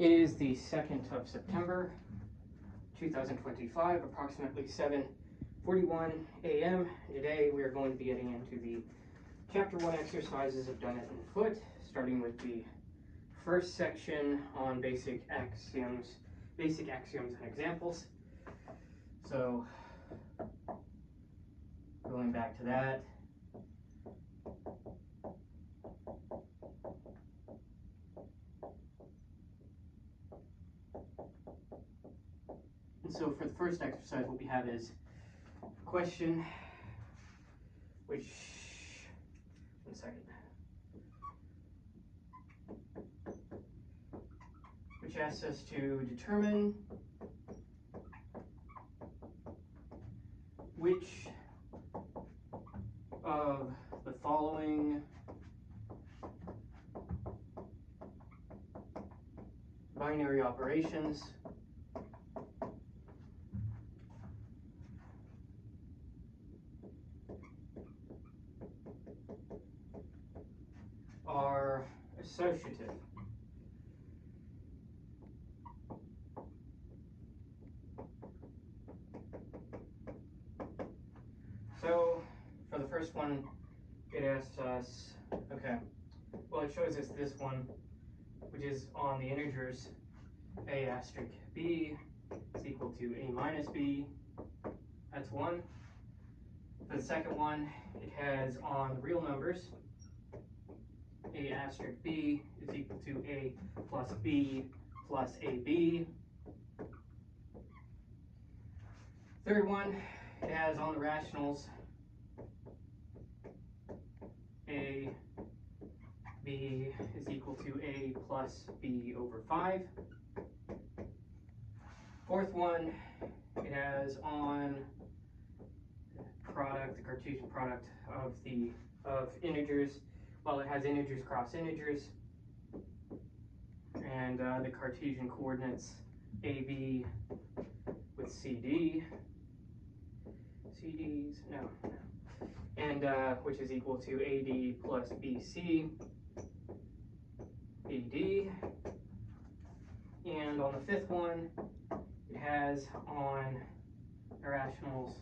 It is the 2nd of September, 2025, approximately 7:41 a.m. Today we are going to be getting into the Chapter 1 exercises of Dunnett and Foote, starting with the first section on basic axioms and examples. So, going back to that. And so for the first exercise, what we have is a question which, one second, which asks us to determine which of the following binary operations are associative. So for the first one, it asks us, okay, well, it shows us this one, which is on the integers a asterisk b is equal to a minus b. That's one. For the second one, it has on the real numbers a asterisk b is equal to a plus b plus ab. Third one, it has on the rationals a b is equal to a plus b over 5. Fourth one, it has on product, the Cartesian product of integers. Well, it has integers cross integers, and the Cartesian coordinates AB with CDs, and which is equal to AD plus BC, AD. And on the fifth one, it has on irrationals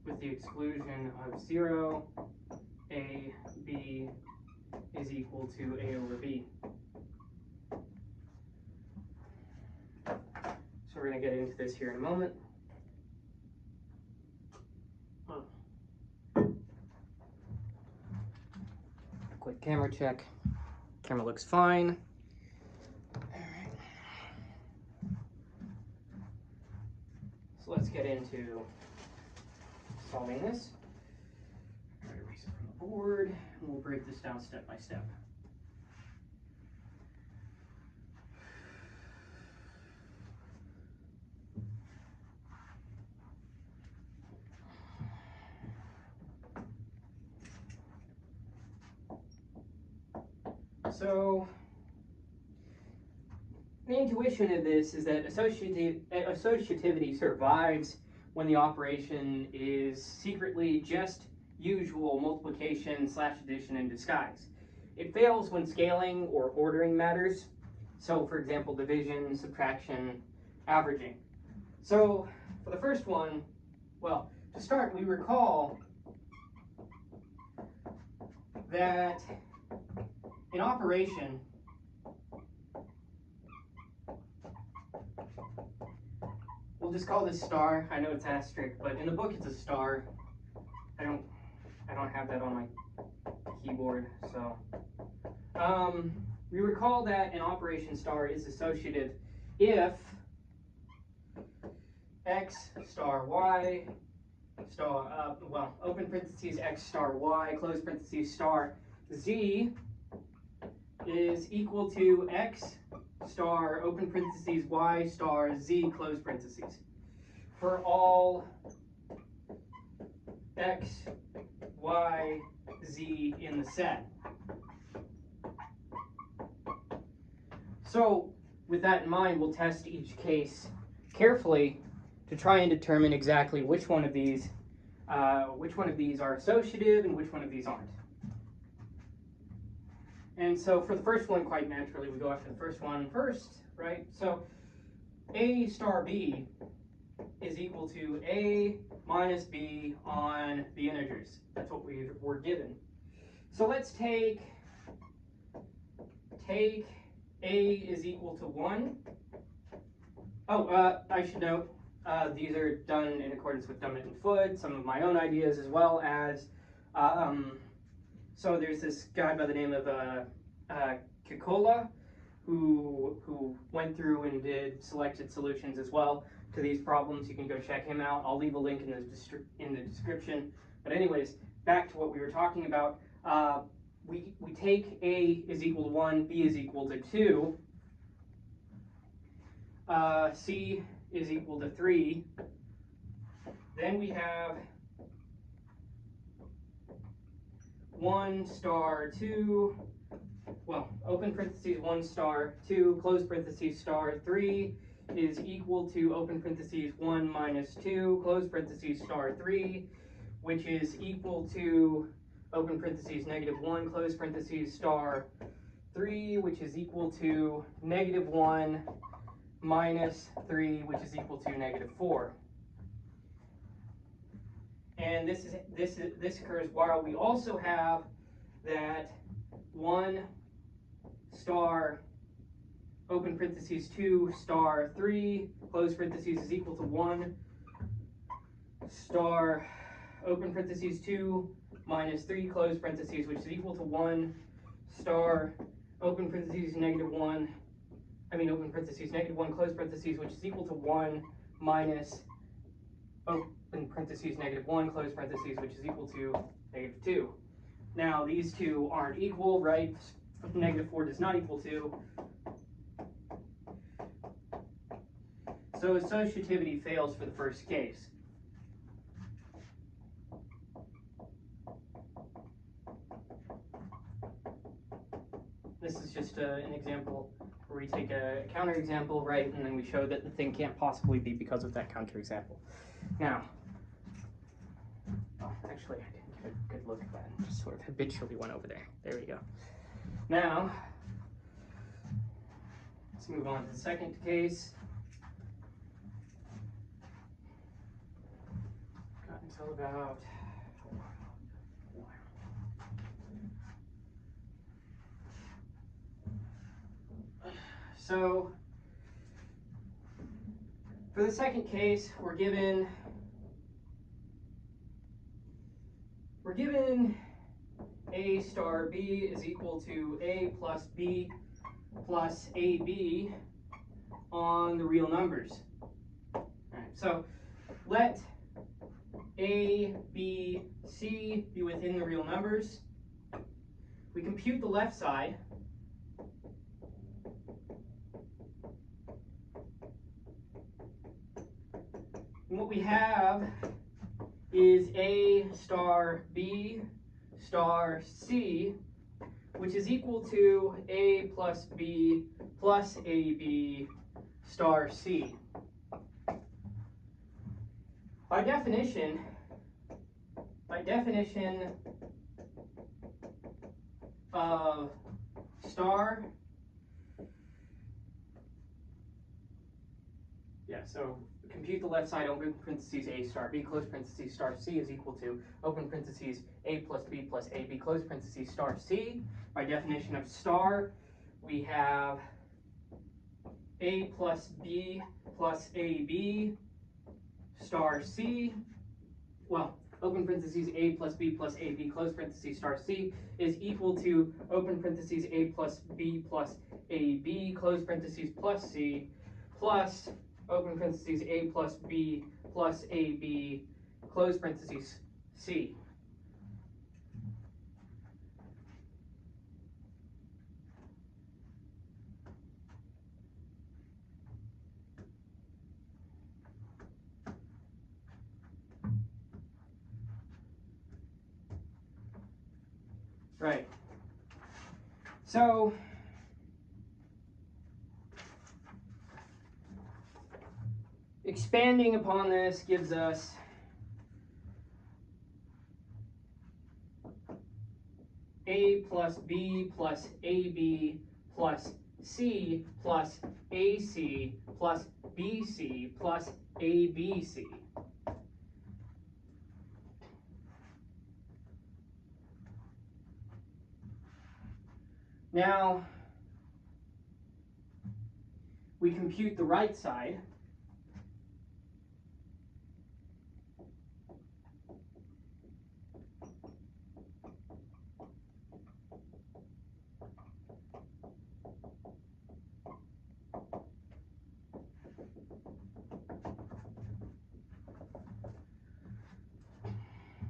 with the exclusion of 0, AB is equal to A over B. So we're going to get into this here in a moment. Quick camera check. Camera looks fine. Alright. So let's get into solving this. I'm going to erase it from the board, and we'll break this down step by step. So, the intuition of this is that associativity survives when the operation is secretly just usual multiplication / addition in disguise. It fails when scaling or ordering matters. So, for example, division, subtraction, averaging. So, for the first one, well, to start, we recall that in operation, we'll just call this star. I know it's asterisk, but in the book it's a star. I don't have that on my keyboard, so. We recall that an operation star is associative if x star y star, well, open parentheses x star y, close parentheses star z is equal to x star, open parentheses y star z, close parentheses, for all x, y, z in the set. So with that in mind, we'll test each case carefully to try and determine exactly which one of these are associative and which one of these aren't. And so for the first one, quite naturally, we go after the first one first, right? So A star B is equal to A minus B on the integers. That's what we were given. So let's take A is equal to 1. Oh, I should note, these are done in accordance with Dummett and Foote, some of my own ideas, as well as, so there's this guy by the name of Kikola, who went through and did selected solutions as well to these problems. You can go check him out. I'll leave a link in the description. But anyways, back to what we were talking about. We take A is equal to 1, B is equal to 2, C is equal to 3. Then we have 1 star 2, well, open parentheses 1 star 2, close parentheses star 3 is equal to open parentheses 1 minus 2, close parentheses star 3, which is equal to open parentheses -1, close parentheses star 3, which is equal to -1 minus 3, which is equal to -4. And this occurs while we also have that 1 star open parentheses 2 star 3 close parentheses is equal to 1 star open parentheses 2 minus 3 close parentheses, which is equal to 1 star open parentheses -1, open parentheses -1 close parentheses, which is equal to 1 minus open parentheses -1 close parentheses, which is equal to -2. Now these two aren't equal, right? -4 does not equal 2. So associativity fails for the first case. This is just an example where we take a counterexample, right, and then we show that the thing can't possibly be because of that counterexample. Now, actually, I didn't get a good look at that. I just sort of habitually went over there. There we go. Now, let's move on to the second case. Got until about so for the second case, we're given A star B is equal to A plus B plus AB on the real numbers. All right, so let A, B, C be within the real numbers. We compute the left side. And what we have is A star B star C, which is equal to A plus B plus AB star C. By definition of star, so compute the left side, open parentheses A star B, close parentheses star C is equal to open parentheses A plus B plus AB, close parentheses star C. By definition of star, we have A plus B plus AB star C. Well, open parentheses A plus B plus AB, close parentheses star C is equal to open parentheses A plus B plus AB, close parentheses plus C, plus open parentheses A plus B plus AB, close parentheses C. Right. So expanding upon this gives us A plus B plus AB plus C plus AC plus BC plus ABC. Now, we compute the right side.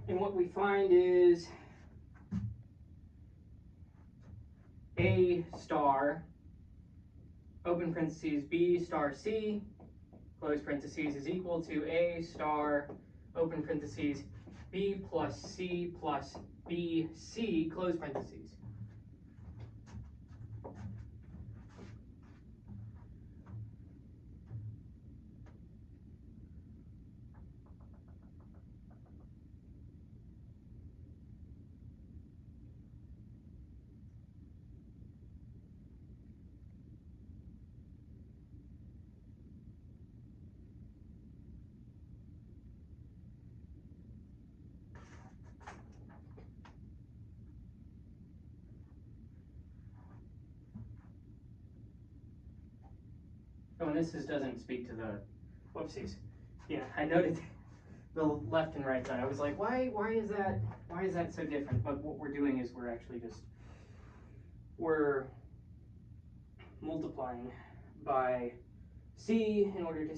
And what we find is A star, open parentheses, B star C, close parentheses, is equal to A star, open parentheses, B plus C plus BC, close parentheses. Oh, and this doesn't speak to the, whoopsies. Yeah, I noted the left and right side. I was like, why is that so different? But what we're doing is we're actually just, we're multiplying by C in order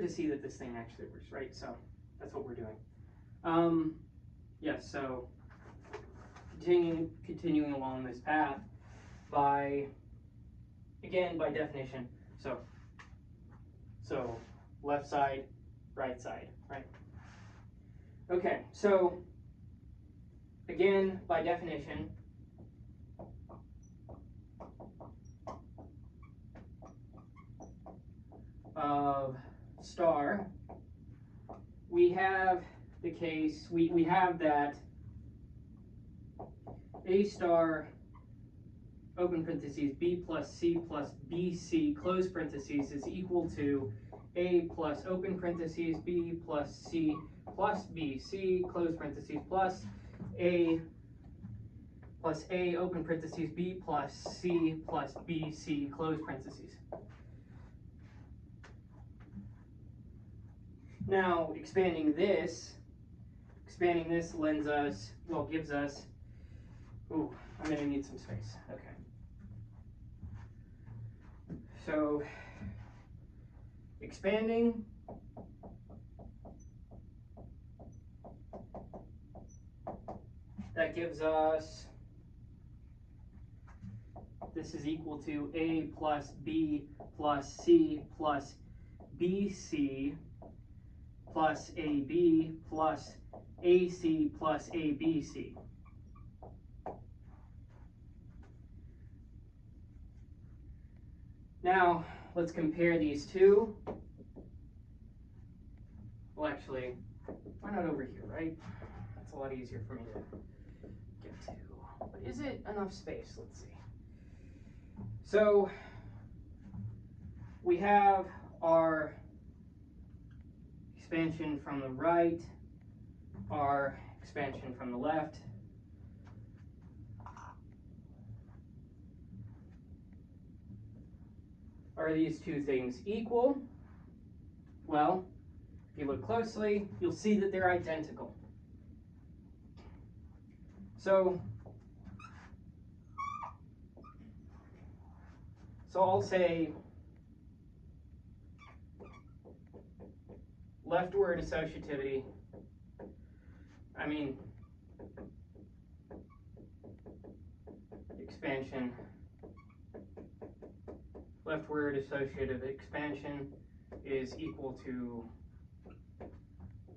to see that this thing actually works, right? So that's what we're doing. Yes, so continuing along this path by, again, by definition. So left side, right side, right? Okay, so again, by definition, of star, we have the case, we have that A star, open parentheses, B plus C plus BC, close parentheses, is equal to A plus open parentheses, B plus C plus BC, close parentheses, plus A open parentheses, B plus C plus BC, close parentheses. Now, expanding this lends us, well, gives us, ooh, I'm going to need some space. Okay. So, expanding, that gives us, this is equal to A plus B plus C plus BC plus AB plus AC plus ABC. Now, let's compare these two. Well, actually, why not over here, right? That's a lot easier for me to get to. But is it enough space? Let's see. So, we have our expansion from the right, our expansion from the left. Are these two things equal? Well, if you look closely, you'll see that they're identical. So I'll say leftward associativity, expansion, leftward associative expansion is equal to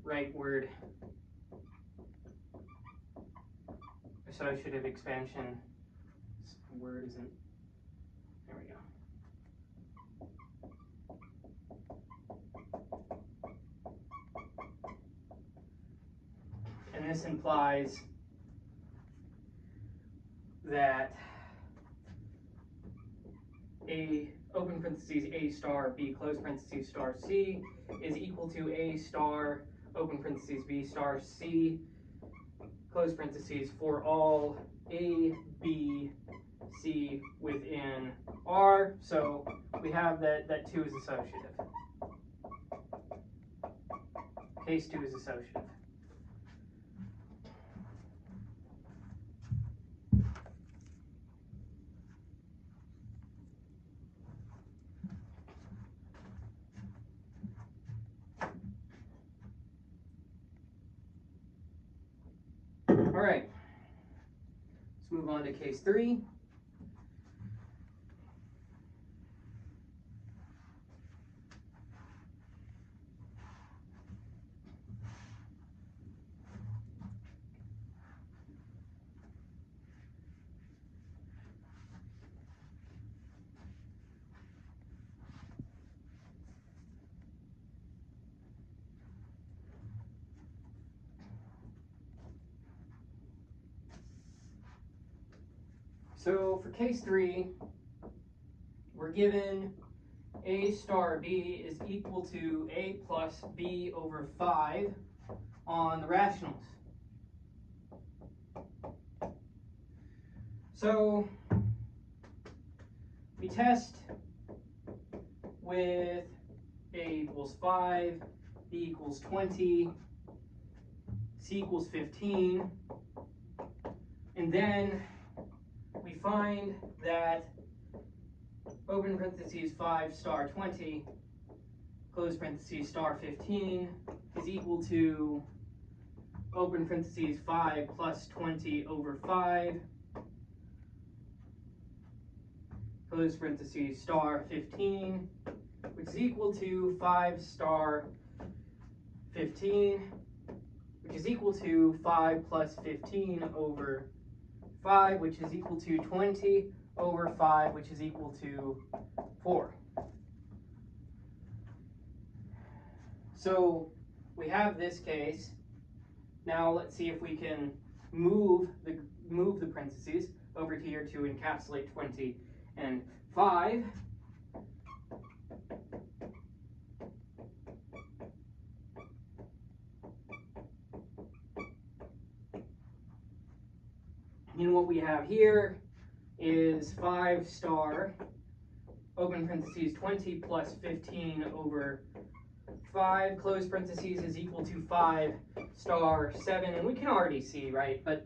rightward associative expansion. This word isn't, there we go. And this implies that A open parentheses A star B close parentheses star C is equal to A star open parentheses B star C close parentheses for all A, B, C within R. So we have that 2 is associative. Case 2 is associative. All right, let's move on to case 3. So for case 3, we're given A star B is equal to A plus B over 5 on the rationals. So we test with A equals 5, B equals 20, C equals 15, and then we find that open parentheses 5 star 20 close parentheses star 15 is equal to open parentheses 5 plus 20 over 5 close parentheses star 15, which is equal to 5 star 15, which is equal to 5 plus 15 over 5, which is equal to 20 over 5, which is equal to 4. So we have this case. Now let's see if we can move the parentheses over here to encapsulate 20 and 5. And what we have here is 5 star open parentheses 20 plus 15 over 5 close parentheses is equal to 5 star 7, and we can already see, right? But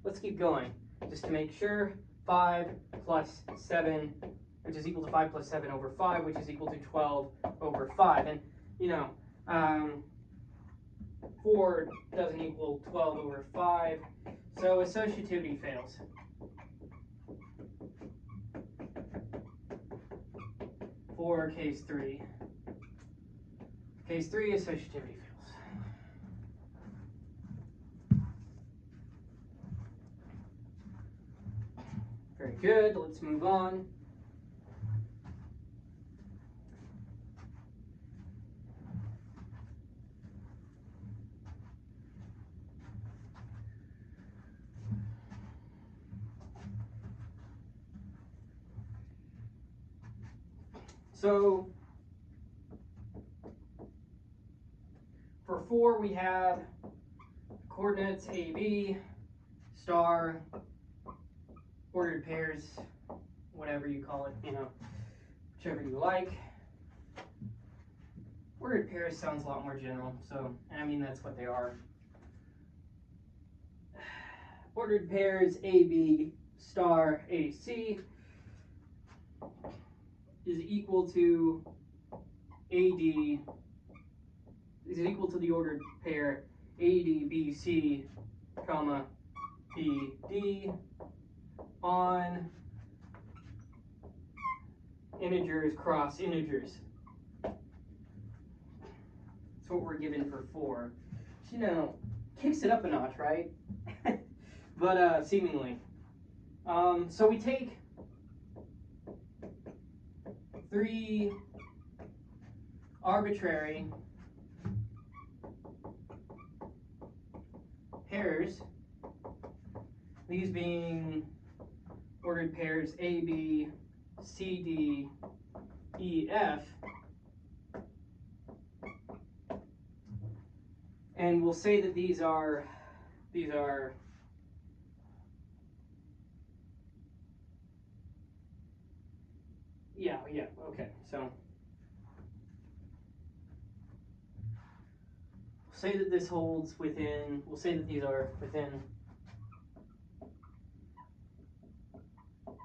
let's keep going just to make sure. 5 plus 7, which is equal to 5 plus 7 over 5, which is equal to 12 over 5. And, you know, 4 doesn't equal 12 over 5, so associativity fails. For case 3. Case 3, associativity fails. Very good, let's move on. So for 4, we have coordinates AB, star, ordered pairs, whatever you call it, you know, whichever you like. Ordered pairs sounds a lot more general, so, I mean, that's what they are. Ordered pairs AB star AC is equal to AD, is equal to the ordered pair ADBC, comma, BD on integers cross integers. That's what we're given for 4. Which, you know, kicks it up a notch, right? But seemingly. So we take 3 arbitrary pairs, these being ordered pairs A, B, C, D, E, F, and we'll say that these are yeah, okay. So we'll say that this holds within, we'll say that these are within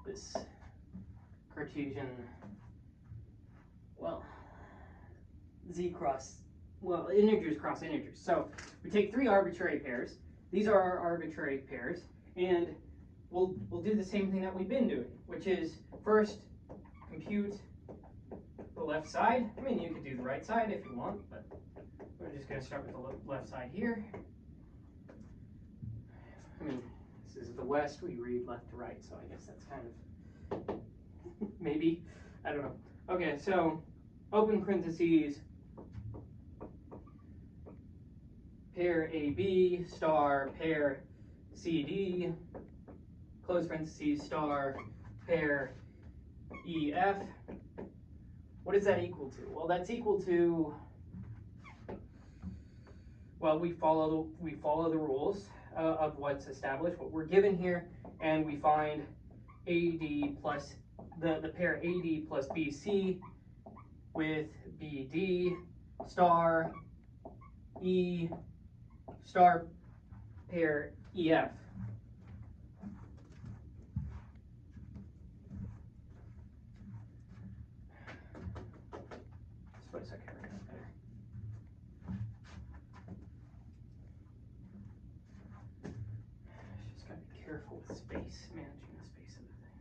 this Cartesian, well, z cross, well, integers cross integers. So we take three arbitrary pairs. These are our arbitrary pairs, and we'll do the same thing that we've been doing, which is first compute the left side. I mean, you could do the right side if you want, but we're just going to start with the left side here. I mean, this is the West, we read left to right, so I guess that's kind of, maybe, I don't know. Okay, so open parentheses, pair AB star pair CD, close parentheses, star pair EF. What is that equal to? Well, that's equal to, well, we follow the rules of what's established, what we're given here, and we find AD plus the pair AD plus BC with BD star E star pair EF. Split second, better. Just gotta be careful with space, managing the space of the thing.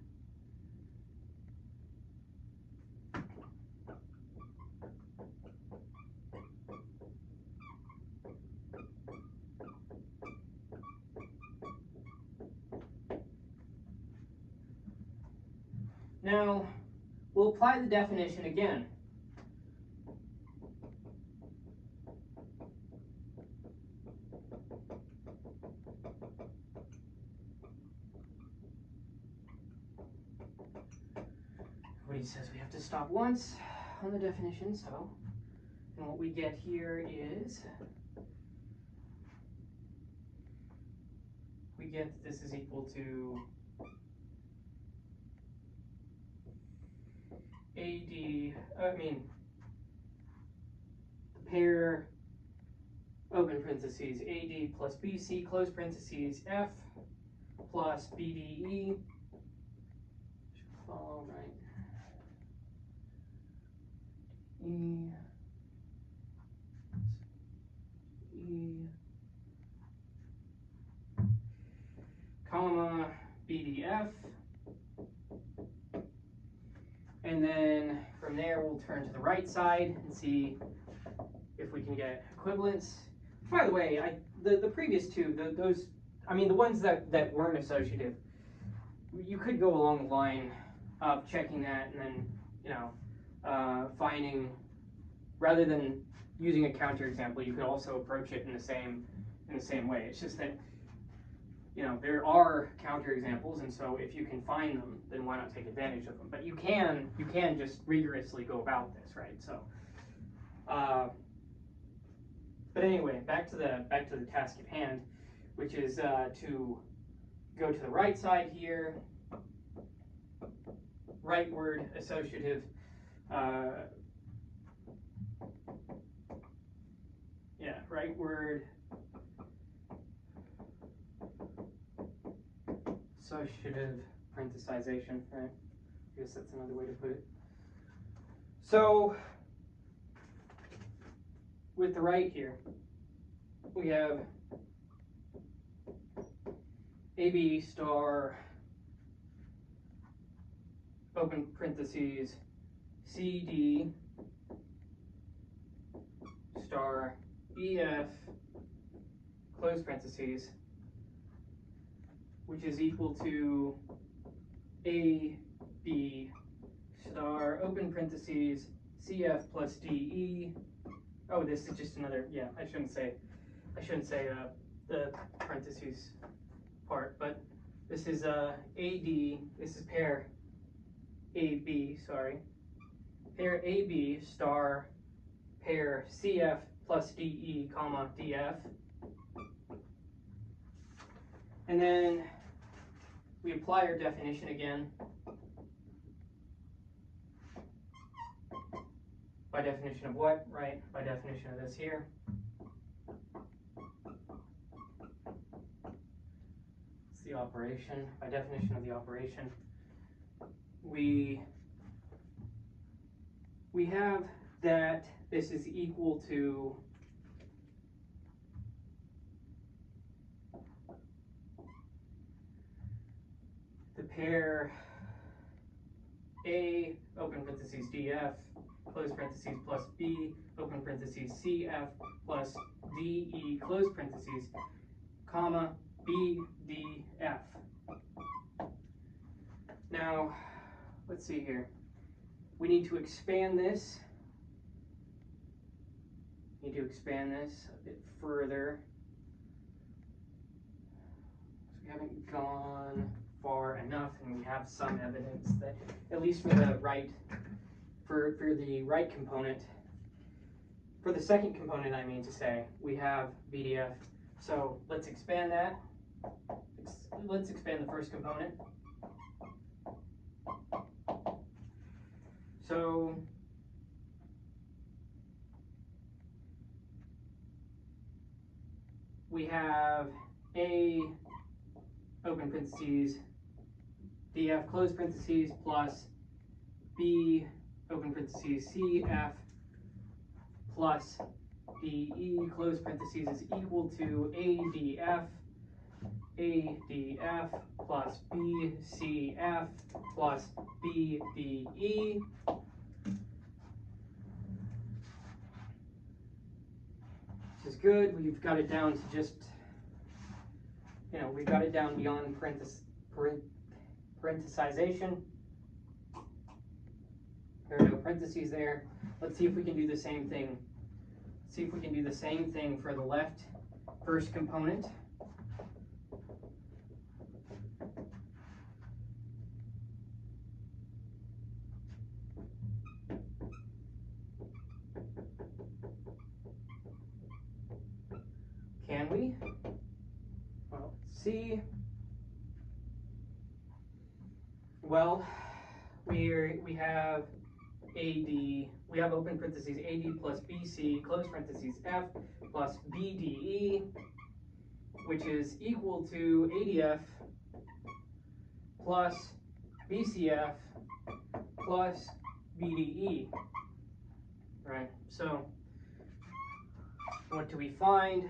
Now, we'll apply the definition again. Everybody says we have to stop once on the definition, so, and what we get here is, we get that this is equal to AD, the pair, open parentheses, AD plus BC, close parentheses, F plus BDE, should follow, right? Comma, BDF. And then from there, we'll turn to the right side and see if we can get equivalence. By the way, the previous two, the ones that weren't associative, you could go along the line of checking that and then, finding, rather than using a counterexample, you could also approach it in the same way. It's just that, there are counterexamples, and so if you can find them, then why not take advantage of them? But you can just rigorously go about this, right? So, but anyway, back to the task at hand, which is to go to the right side here, rightward associative, rightward associative parenthesization, right? I guess that's another way to put it. So with the right here, we have AB star, open parentheses, CD star EF, close parentheses, which is equal to AB star, open parentheses, CF plus DE. Oh, this is just another, I shouldn't say the parentheses part, but This is AD, this is pair AB, sorry. Pair AB star pair CF plus DE, comma, DF. And then we apply our definition again. By definition of what, right? By definition of this here. It's the operation. By definition of the operation, we have that this is equal to the pair A, open parentheses, DF, close parentheses, plus B, open parentheses, CF, plus DE, close parentheses, comma, BDF. Now, let's see here. We need to expand this. Need to expand this a bit further. So we haven't gone far enough, and we have some evidence that, at least for the right, for the right component, for the second component, I mean to say, we have BDF. So let's expand that. Let's expand the first component. So we have A, open parentheses, DF, close parentheses, plus B, open parentheses, CF, plus DE, close parentheses, is equal to ADF plus BCF plus BDE. Which is good. We've got it down to just, we've got it down beyond parenthesization. There are no parentheses there. Let's see if we can do the same thing. See if we can do the same thing for the left first component. Can we? Well, let's see. Well, we have AD, we have open parentheses AD plus BC, close parentheses F plus BDE, which is equal to ADF plus BCF plus BDE. Right, so what do we find?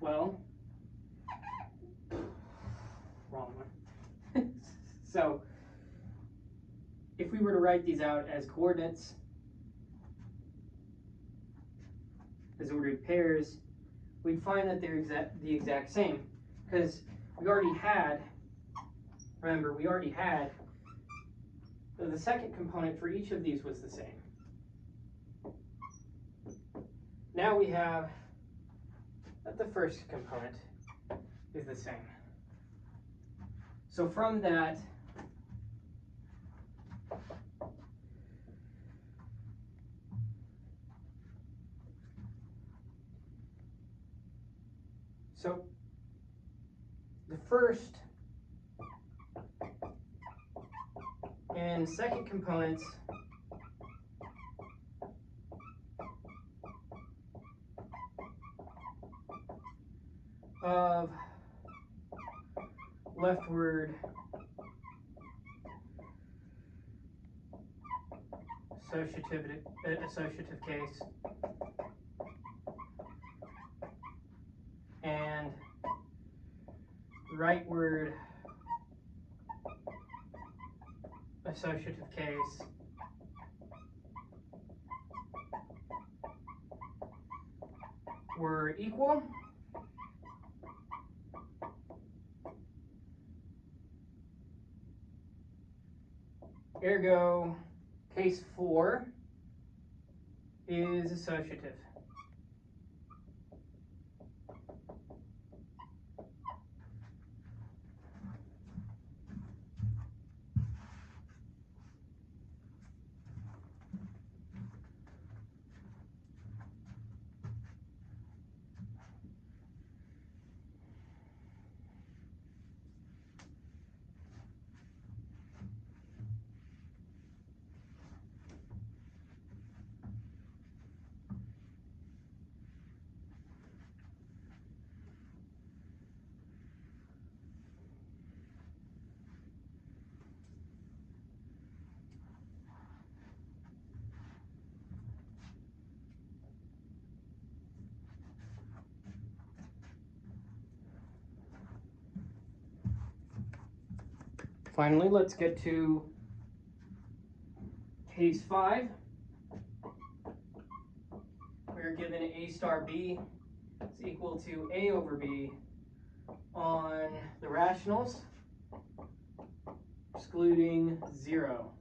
Well, wrong one. So if we were to write these out as coordinates, as ordered pairs, we'd find that they're the exact same, because we already had, remember, we already had, the second component for each of these was the same. Now we have that the first component is the same. So from that, so the first and second components of leftward associative case and rightward associative case were equal. Ergo, case 4 is associative. finally, let's get to case 5. We're given a star b is equal to a over b on the rationals, excluding 0.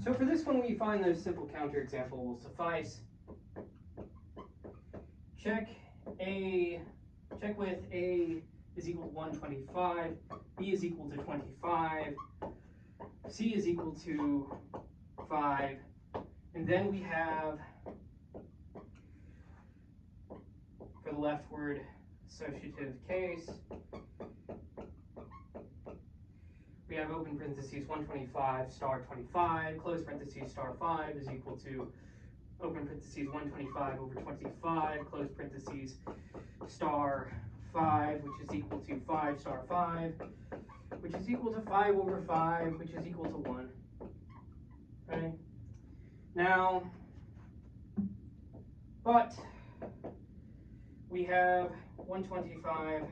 So for this one, we find the simple counterexample will suffice. Check with a is equal to 125, b is equal to 25, c is equal to 5, and then we have, for the leftward associative case, we have open parentheses 125 star 25, close parentheses star 5 is equal to open parentheses 125 over 25, close parentheses star 5, which is equal to 5 star 5, which is equal to 5 over 5, which is equal to 1. Okay? Now, but we have 125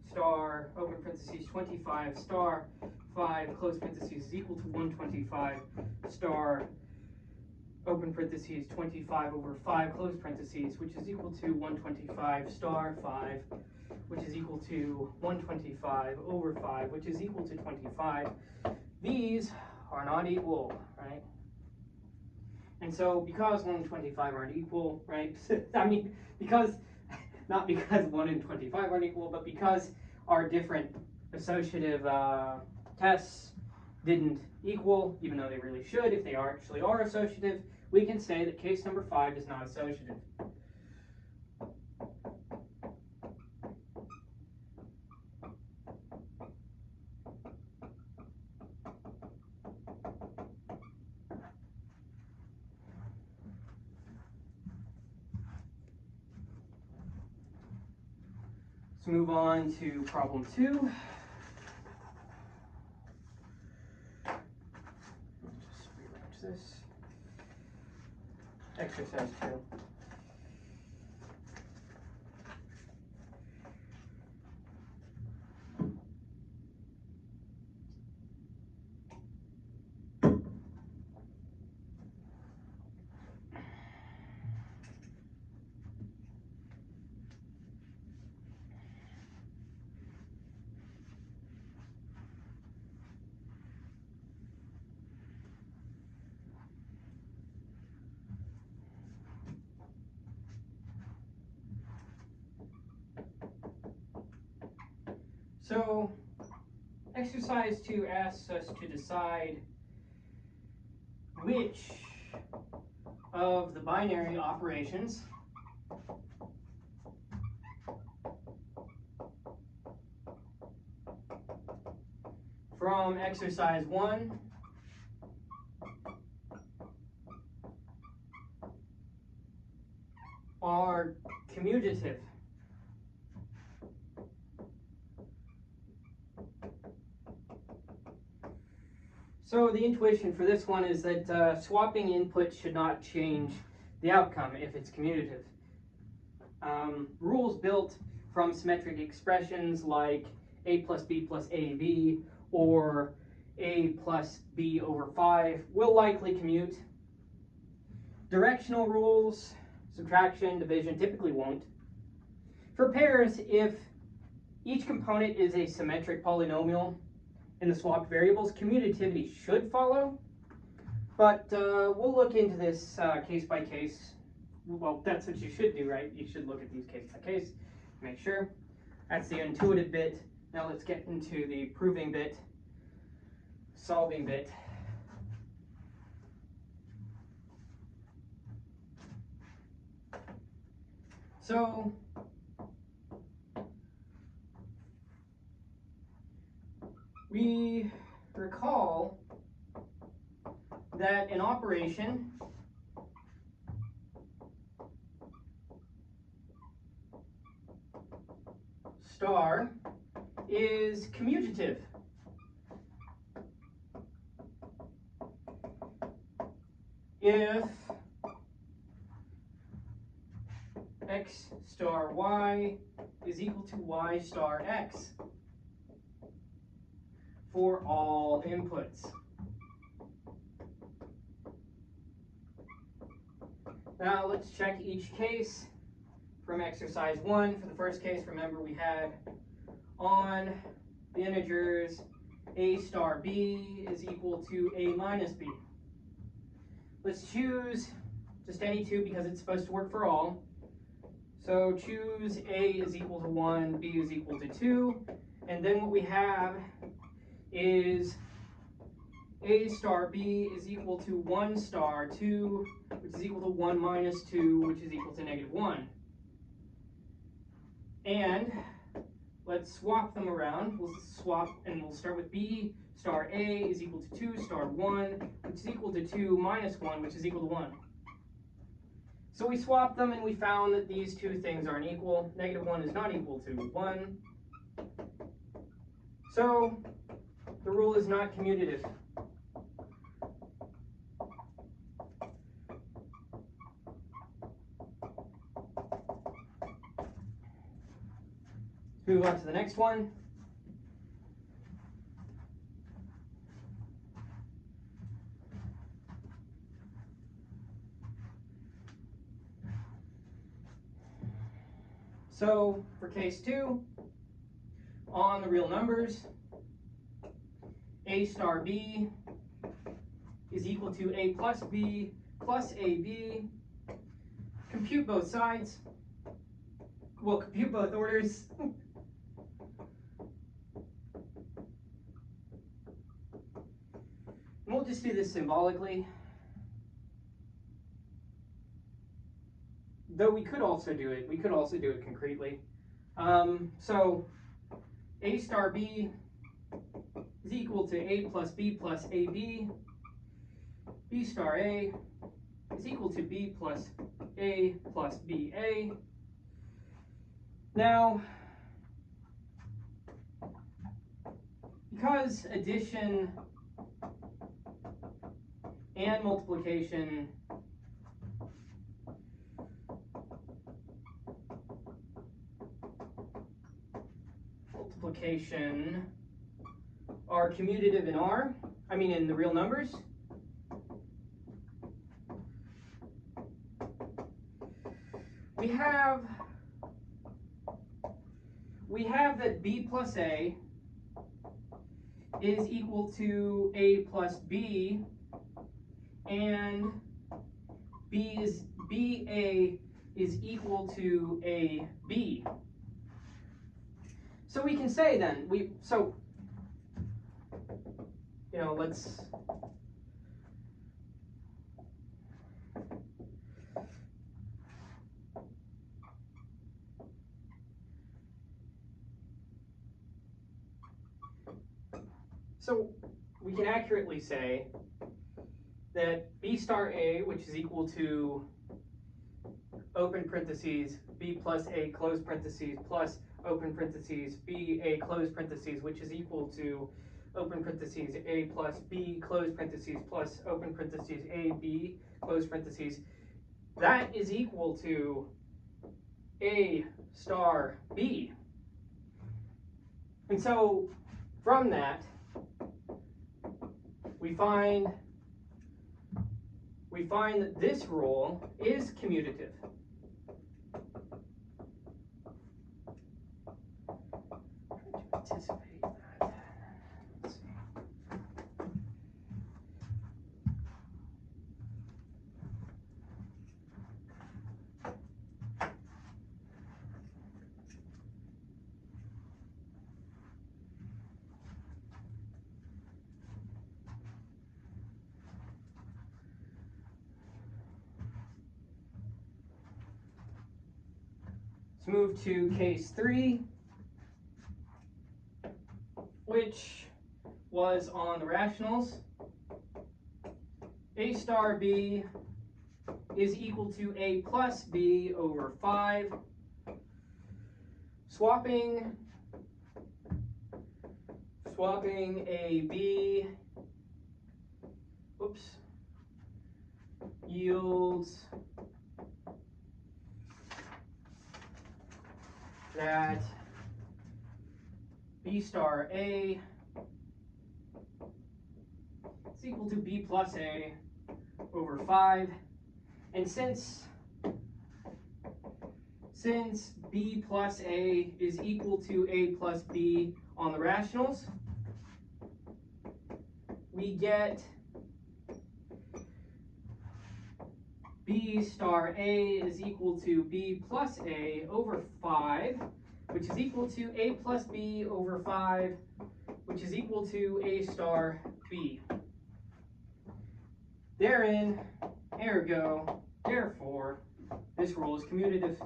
star, open parentheses 25 star 5, close parentheses is equal to 125 star, open parentheses 25 over 5, close parentheses, which is equal to 125 star 5, which is equal to 125 over 5, which is equal to 25. These are not equal, right? And so because 1 and 25 aren't equal, right? I mean, because, not because 1 and 25 aren't equal, but because our different associative tests didn't equal, even though they really should, if they actually are associative, we can say that case number 5 is not associative. Let's move on to problem 2. Just rearrange this. Exercise 2. So, exercise 2 asks us to decide which of the binary operations from exercise 1 are commutative. So the intuition for this one is that swapping inputs should not change the outcome if it's commutative. Rules built from symmetric expressions like a plus b plus ab or a plus b over 5 will likely commute. Directional rules, subtraction, division, typically won't. For pairs, if each component is a symmetric polynomial in the swapped variables, commutativity should follow, but we'll look into this case by case. Well, that's what you should do, right? You should look at these case by case, make sure. That's the intuitive bit. Now let's get into the proving bit, solving bit. So, we recall that an operation star is commutative if x star y is equal to y star x for all inputs. Now let's check each case from exercise 1. For the first case, remember we had on the integers a star b is equal to a minus b. Let's choose just any two because it's supposed to work for all. So choose a is equal to 1, b is equal to 2, and then what we have is a star b is equal to 1 star 2, which is equal to 1 minus 2, which is equal to negative 1. And let's swap them around. We'll swap, and we'll start with b star a is equal to 2 star 1, which is equal to 2 minus 1, which is equal to 1. So we swapped them, and we found that these two things aren't equal. Negative 1 is not equal to 1. So the rule is not commutative. Move on to the next one. So for case 2, on the real numbers, a star b is equal to a plus b plus ab. Compute both sides. We'll compute both orders. And we'll just do this symbolically. Though we could also do it. We could also do it concretely. So a star b is equal to a plus b plus ab. B star a is equal to b plus a plus ba. Now, because addition and multiplication are commutative in the real numbers, we have that b plus a is equal to a plus b, and ba is equal to a b. So we can say then, let's So we can accurately say that b star a, which is equal to open parentheses b plus a close parentheses plus open parentheses b a close parentheses, which is equal to open parentheses a plus b close parentheses plus open parentheses a b close parentheses, that is equal to a star b. And so from that, we find that this rule is commutative. I'm trying to anticipate that. Let's see. Let's move to case 3, which was on the rationals. A star b is equal to a plus b over 5. Swapping a b, yields that b star a is equal to b plus a over 5. And since b plus a is equal to a plus b on the rationals, we get b star a is equal to b plus a over 5, which is equal to a plus b over 5, which is equal to a star b. Therein, ergo, therefore, this rule is commutative.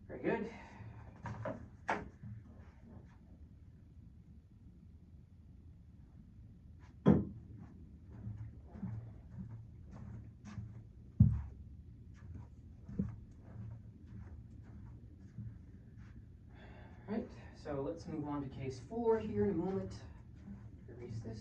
Very good. Right, so let's move on to case 4 here in a moment. Erase this.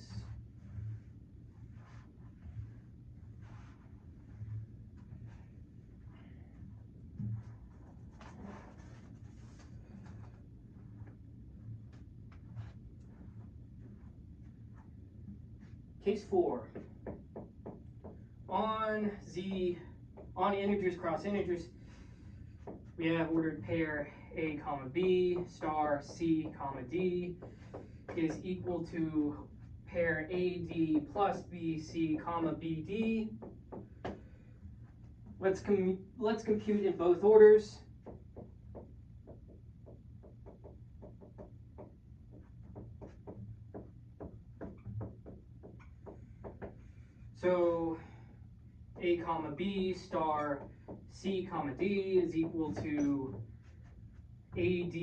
Case 4. On integers cross integers, we have ordered pair a comma b star c comma d is equal to pair ad plus bc comma bd. Let's compute in both orders. So a comma b star c comma d is equal to ad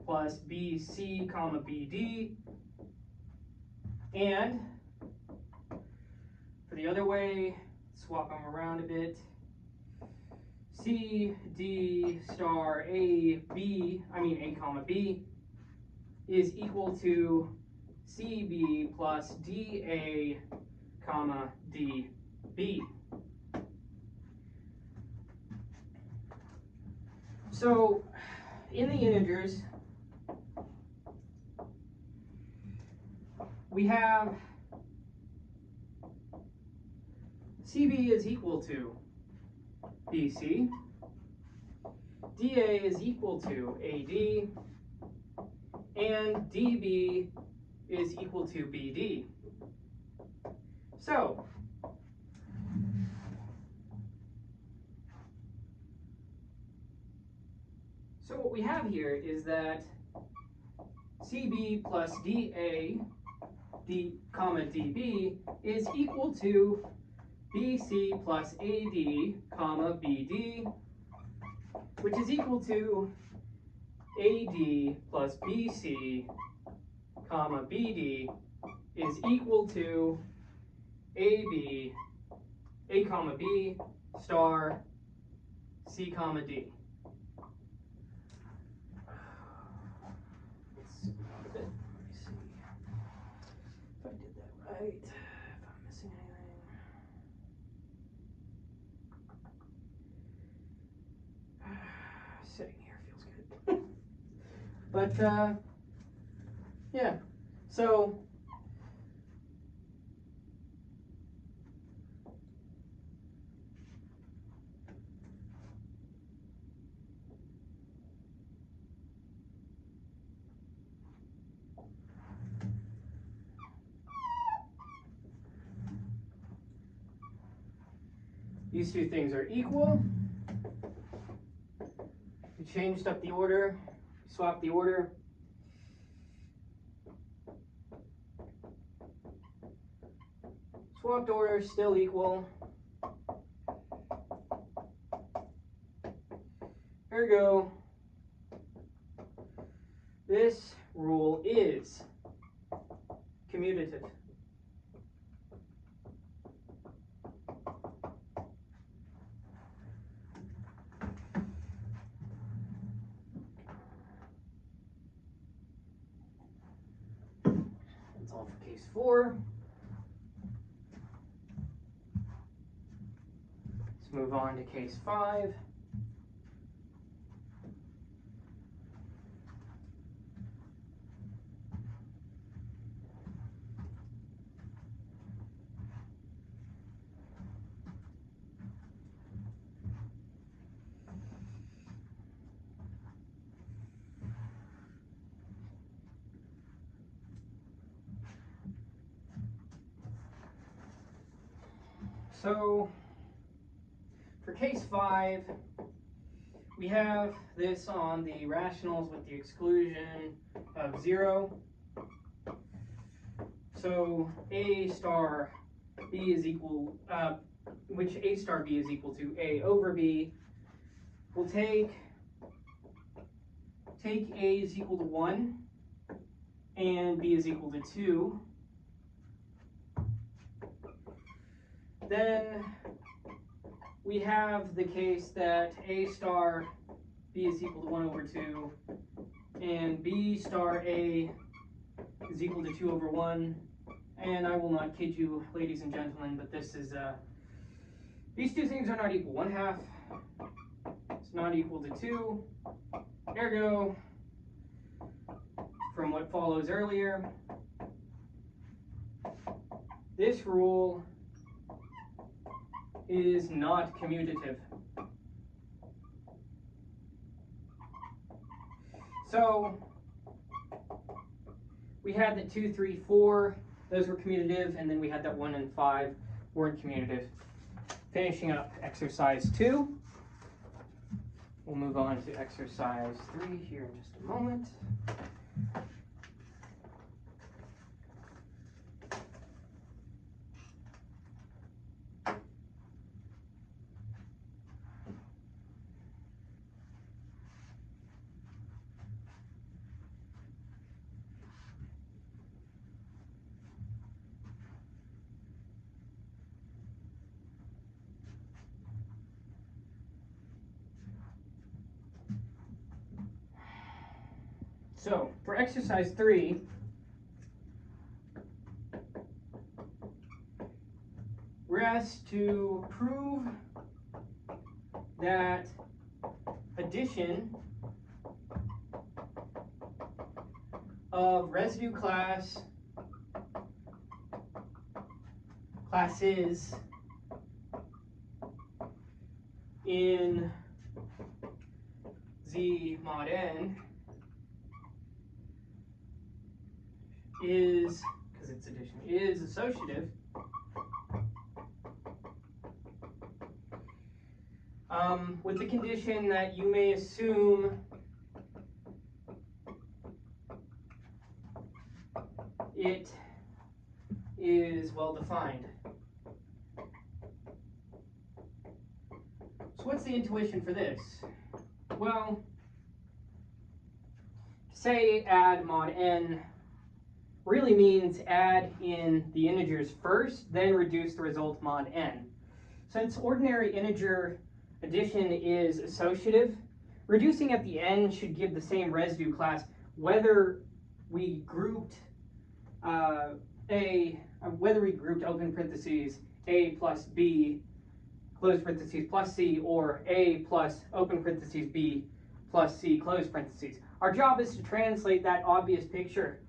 plus bc comma bd, and for the other way, swap them around a bit. C d star a comma b is equal to cb plus da comma db. So in the integers, we have cb is equal to bc, dA is equal to AD, and dB is equal to BD. So what we have here is that CB plus DA comma DB is equal to BC plus AD comma BD, which is equal to AD plus BC comma BD is equal to A comma B star C comma D. Let's zoom out a bit. Let me see if I did that right, if I'm missing anything. Sitting here feels good. But yeah, so these two things are equal. We changed up the order, swapped the order. Swapped order, still equal. Ergo, this rule is commutative. 4. Let's move on to case 5. So for case 5, we have this on the rationals with the exclusion of 0. So A star B is equal, which A star B is equal to A over B. We'll take A is equal to 1 and B is equal to 2. Then we have the case that A star B is equal to 1 over 2 and B star A is equal to 2 over 1. And I will not kid you, ladies and gentlemen, but this is, these two things are not equal. 1/2 is not equal to 2. Ergo, from what follows earlier, this rule is not commutative. So we had that 2, 3, 4, those were commutative, and then we had that 1 and 5 weren't commutative. Finishing up exercise 2. We'll move on to exercise 3 here in just a moment. So for exercise 3, we're asked to prove that addition of residue classes in Z mod n is, because it's addition, is associative with the condition that you may assume it is well defined. So what's the intuition for this? Well, say add mod n really means add in the integers first, then reduce the result mod n. Since ordinary integer addition is associative, reducing at the end should give the same residue class whether we grouped whether we grouped open parentheses A plus B close parentheses plus C, or A plus open parentheses B plus C close parentheses. Our job is to translate that obvious picture,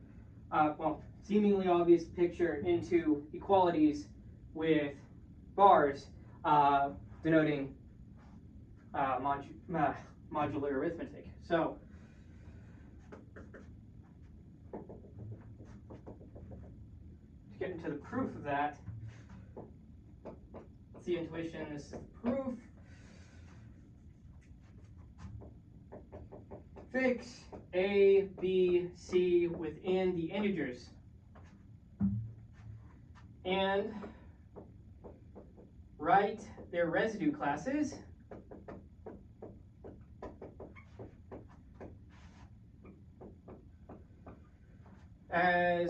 well, seemingly obvious picture, into equalities with bars denoting modular arithmetic. So to get into the proof of that, it's the intuition, this is the proof. Fix A, B, C within the integers. And write their residue classes as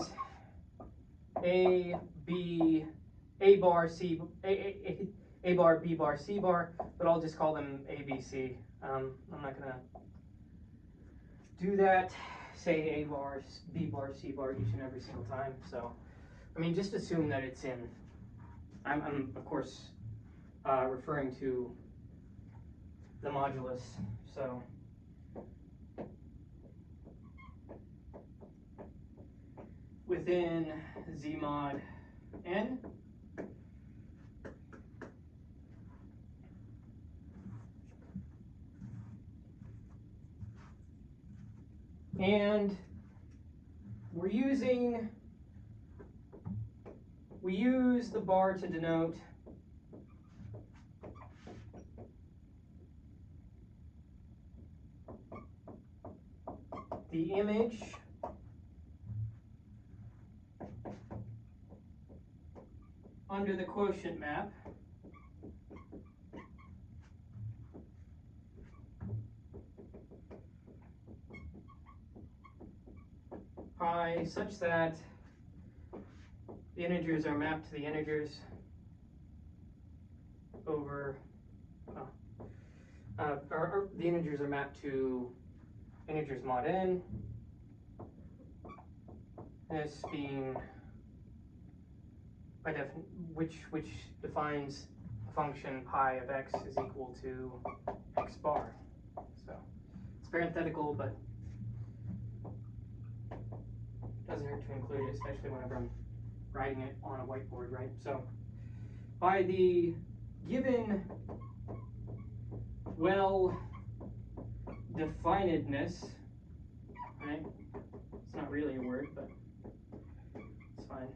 A, B, A bar, C, A bar, B bar, C bar, but I'll just call them A, B, C. I'm not going to do that, say A bar, B bar, C bar each and every single time. So I mean, just assume that it's in, I'm of course referring to the modulus, so within Z mod n, and we use the bar to denote the image under the quotient map pi such that the integers are mapped to the integers over, or the integers are mapped to integers mod n, this being by which defines the function pi of x is equal to x bar. So it's parenthetical, but doesn't hurt to include it, especially whenever I'm writing it on a whiteboard, right? So by the given well-definedness, right? It's not really a word, but it's fine.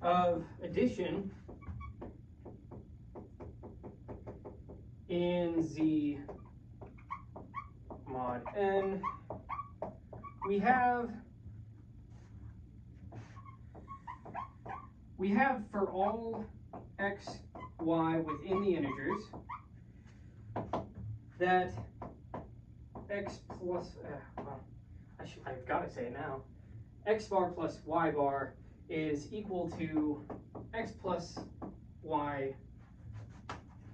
Of addition in Z mod n, we have for all x, y within the integers that x plus, well, I've got to say it now, x bar plus y bar is equal to x plus y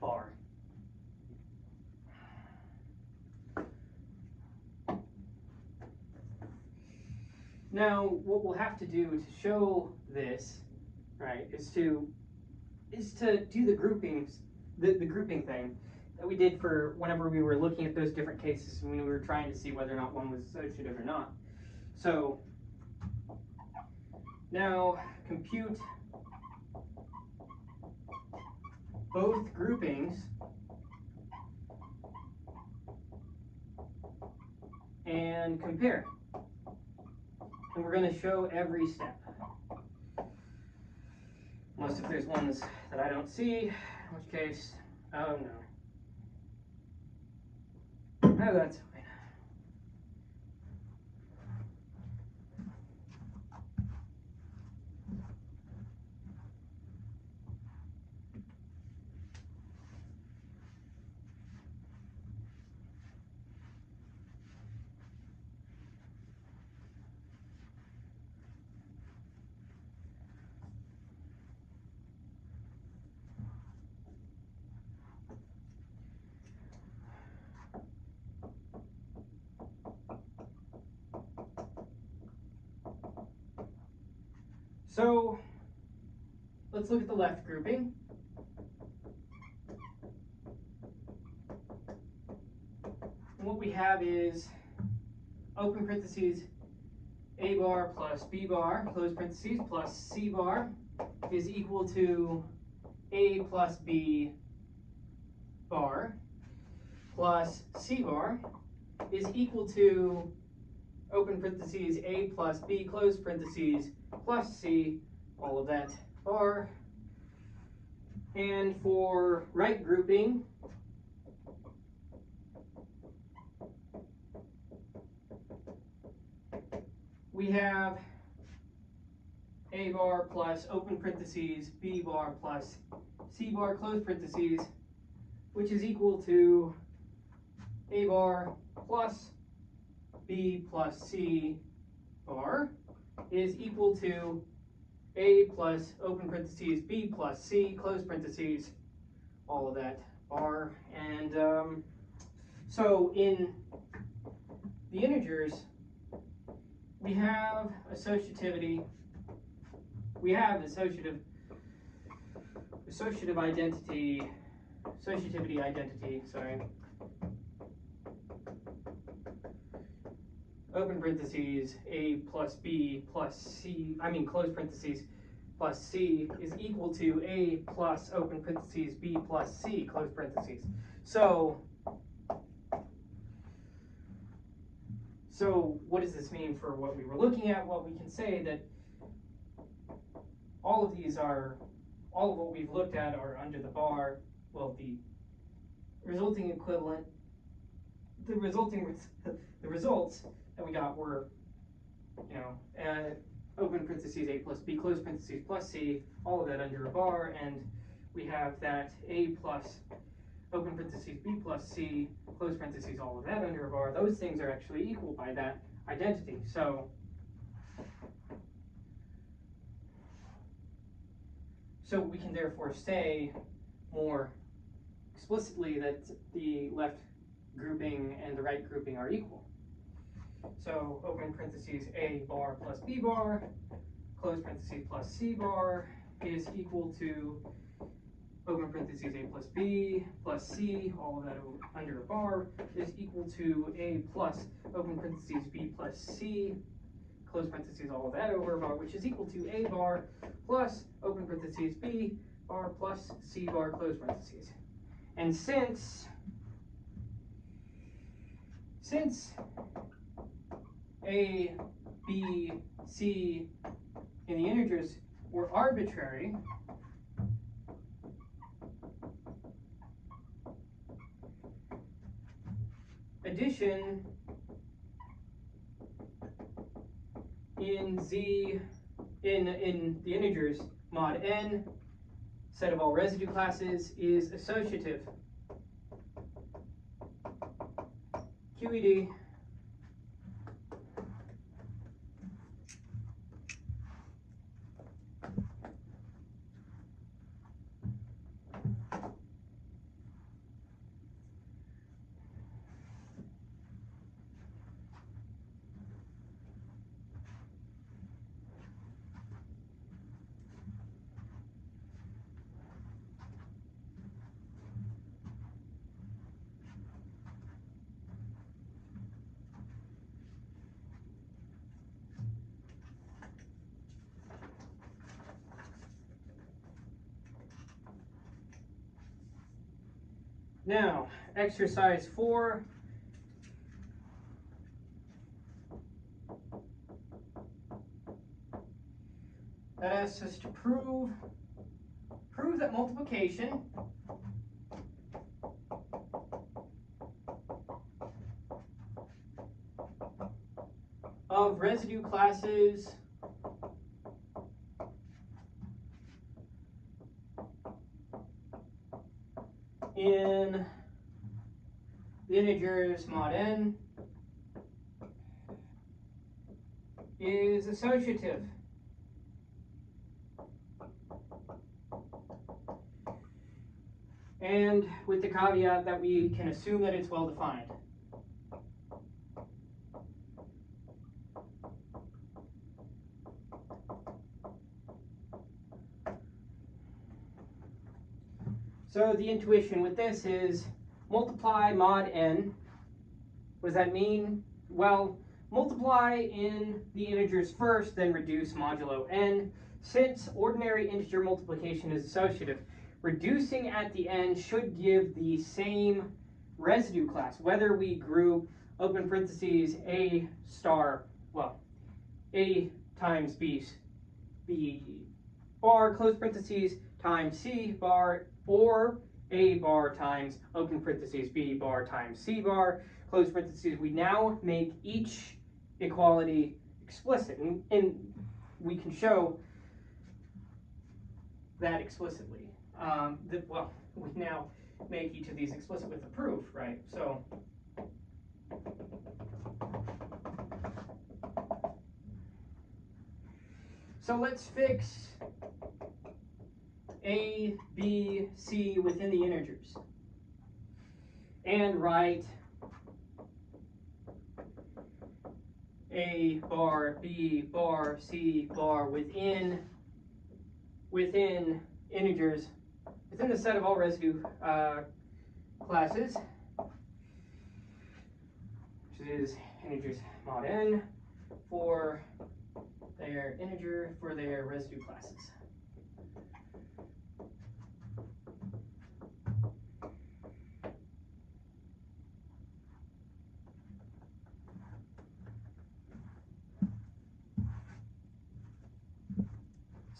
bar. Now, what we'll have to do to show this, right, is to do the groupings, the grouping thing that we did for whenever we were looking at those different cases when we were trying to see whether or not one was associative or not. So now compute both groupings and compare. And we're going to show every step. Unless if there's ones that I don't see, in which case, oh no. Oh, that's fine. So let's look at the left grouping. And what we have is open parentheses a bar plus b bar, close parentheses, plus c bar is equal to a plus b bar plus c bar is equal to open parentheses a plus b close parentheses plus c, all of that bar. And for right grouping, we have a bar plus open parentheses b bar plus c bar close parentheses, which is equal to a bar plus b plus c bar is equal to a plus open parentheses b plus c close parentheses, all of that bar. And so in the integers, we have associativity we have associativity identity, sorry. Open parentheses, A plus B plus C, close parentheses, plus C is equal to A plus open parentheses, B plus C, close parentheses. So what does this mean for what we were looking at? Well, we can say that all of what we've looked at are under the bar. Well, the resulting equivalent, the results that we got were, open parentheses A plus B, close parentheses plus C, all of that under a bar, and we have that A plus open parentheses B plus C, close parentheses, all of that under a bar. Those things are actually equal by that identity. So we can therefore say more explicitly that the left grouping and the right grouping are equal. So open parentheses A bar plus B bar, close parentheses plus C bar is equal to open parentheses A plus B plus C, all of that under a bar, is equal to A plus open parentheses B plus C, close parentheses, all of that over a bar, which is equal to A bar plus open parentheses B bar plus C bar, close parentheses. And since A, B, C in the integers were arbitrary, addition in the integers mod n set of all residue classes is associative. QED. Now, exercise 4. That asks us to prove that multiplication of residue classes in the integers mod n is associative. And with the caveat that we can assume that it's well defined. So the intuition with this is multiply mod n. What does that mean? Well, multiply in the integers first, then reduce modulo n. Since ordinary integer multiplication is associative, reducing at the end should give the same residue class, whether we group open parentheses A star, well, A times B bar, close parentheses, times C bar, or A bar times open parentheses B bar times C bar, close parentheses. We now make each equality explicit, and we can show that explicitly. We now make each of these explicit with a proof, right? So let's fix A, B, C within the integers and write A bar, B bar, C bar within within integers, within the set of all residue classes, which is integers mod n for their residue classes.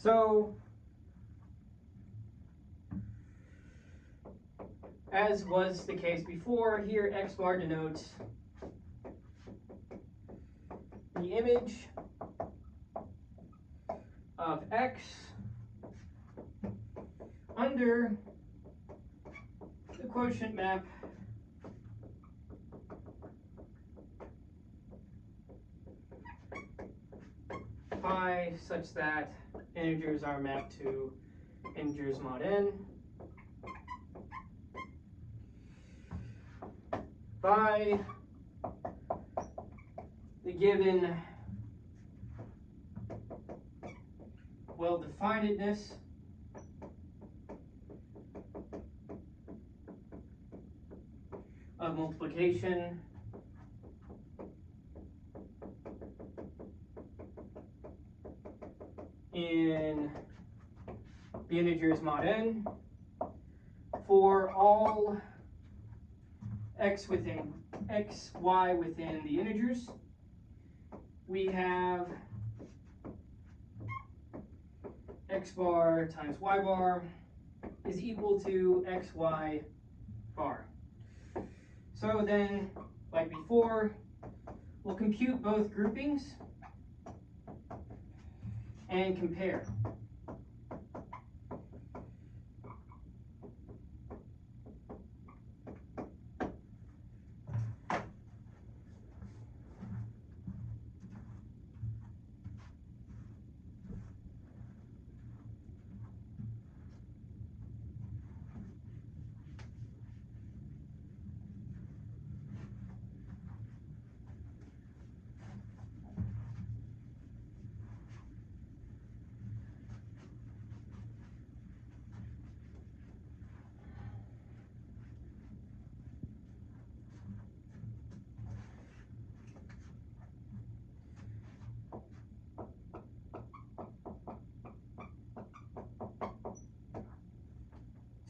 So, as was the case before, here x bar denotes the image of x under the quotient map phi such that integers are mapped to integers mod n by the given well-definedness of multiplication in the integers mod n for all y within the integers. We have x bar times y bar is equal to xy bar. So then, like before, we'll compute both groupings and compare.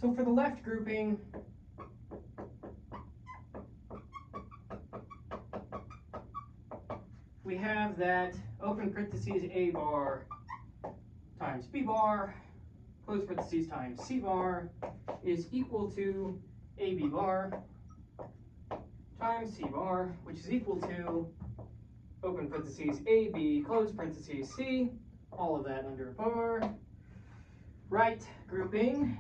So for the left grouping, we have that open parentheses a bar times b bar, close parentheses times c bar is equal to ab bar times c bar, which is equal to open parentheses ab, close parentheses c, all of that under bar. Right grouping,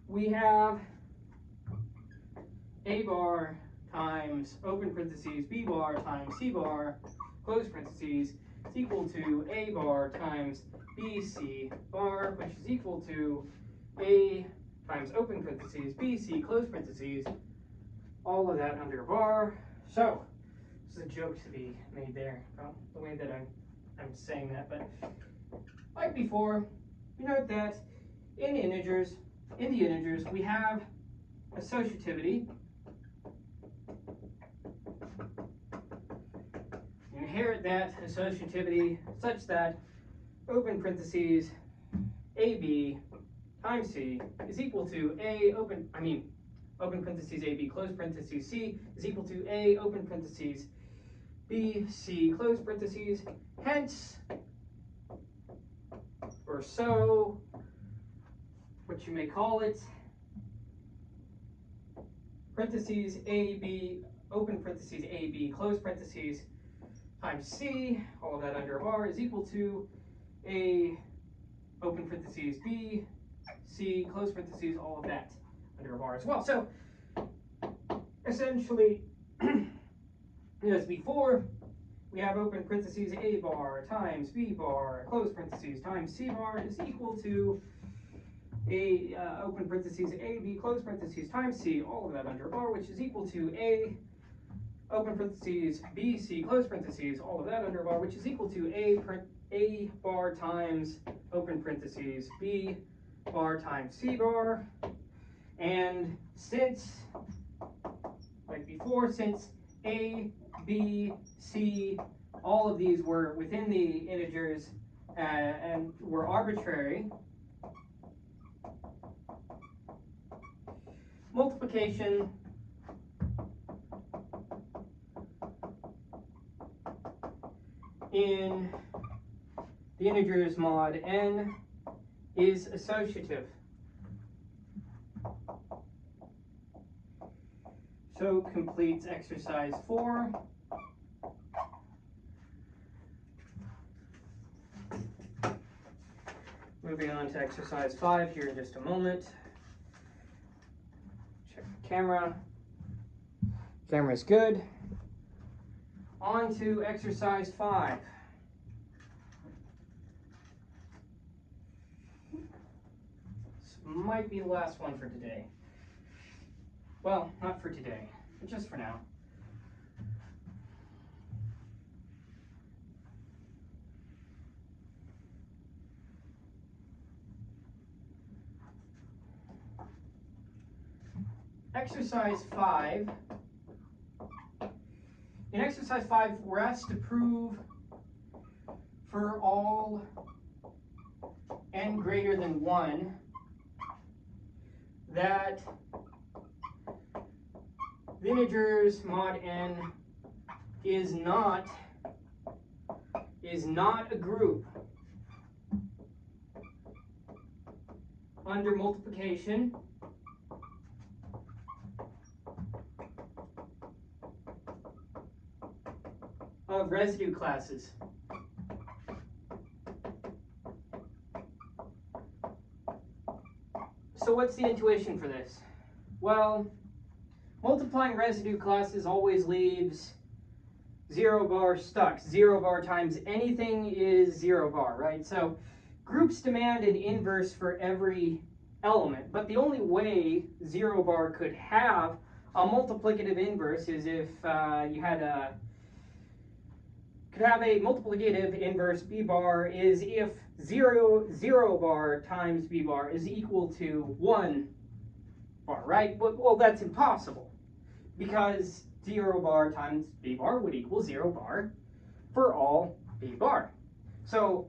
we have a bar times open parentheses b bar times c bar, close parentheses, is equal to a bar times bc bar, which is equal to a times open parentheses bc, close parentheses, all of that under bar. So, this is a joke to be made there, well, the way that I'm saying that, but like before, we note that in the integers, we have associativity. You inherit that associativity such that open parentheses ab times c is equal to a open parentheses ab, close parentheses c is equal to a open parentheses b c, close parentheses. Hence, or so, what you may call it, parentheses ab, open parentheses ab, close parentheses times c, all of that under a bar, is equal to a open parentheses b, c, close parentheses, all of that under a bar as well. So essentially, as before, we have open parentheses a bar times b bar, close parentheses times c bar is equal to a open parentheses ab, close parentheses times c, all of that under a bar, which is equal to a open parentheses, BC, close parentheses, all of that under bar, which is equal to A bar times open parentheses, B bar times C bar. And since, like before, since A, B, C, all of these were within the integers and were arbitrary, multiplication in the integers mod n is associative. So completes exercise 4. Moving on to exercise 5 here in just a moment. Check the camera. Camera's good. On to exercise 5. This might be the last one for today. Well, not for today, but just for now. Exercise 5. In exercise 5, we're asked to prove for all n greater than 1 that the integers mod n is not a group under multiplication of residue classes. So what's the intuition for this? Well, multiplying residue classes always leaves 0 bar stuck. 0 bar times anything is 0 bar, right? So groups demand an inverse for every element, but the only way 0 bar could have a multiplicative inverse is if you had could have a multiplicative inverse b bar is if 0 bar times b bar is equal to 1 bar, right? Well, that's impossible because 0 bar times b bar would equal 0 bar for all b bar. So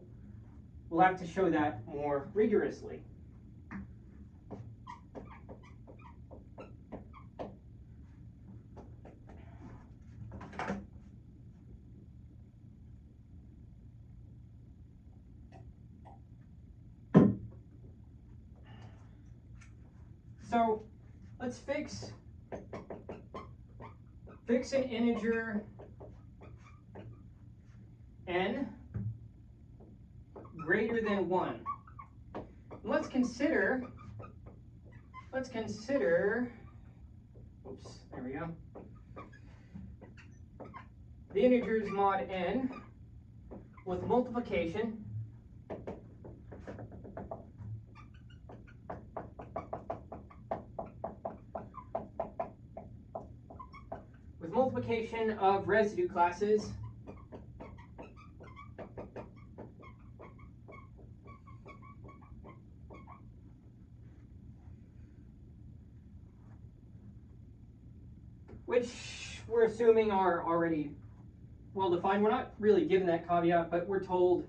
we'll have to show that more rigorously. So let's fix an integer n greater than 1. Let's consider, oops, there we go. The integers mod n with multiplication of residue classes which we're assuming are already well defined. We're not really given that caveat, but we're told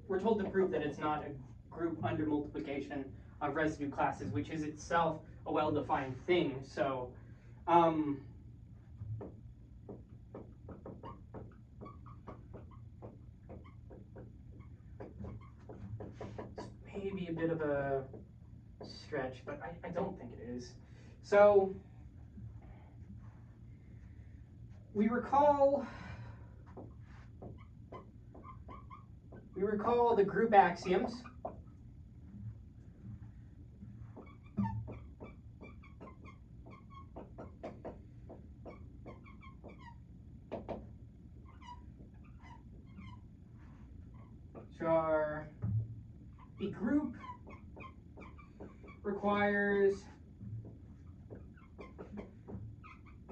to prove that it's not a group under multiplication of residue classes, which is itself a well-defined thing. So maybe a bit of a stretch, but I don't think it is. So we recall the group axioms. Which are a group requires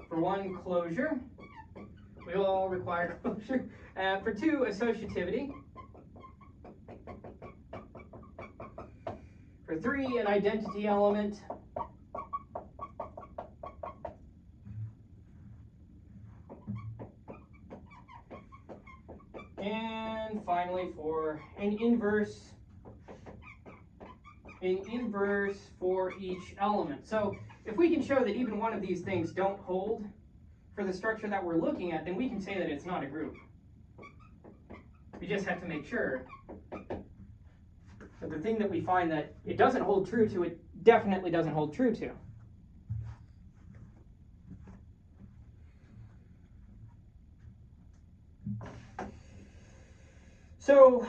for one closure We all require closure. For 2, associativity. For 3, an identity element. And finally, for an inverse for each element. So if we can show that even one of these things don't hold for the structure that we're looking at, then we can say that it's not a group. We just have to make sure that the thing that we find that it doesn't hold true to, it definitely doesn't hold true to. So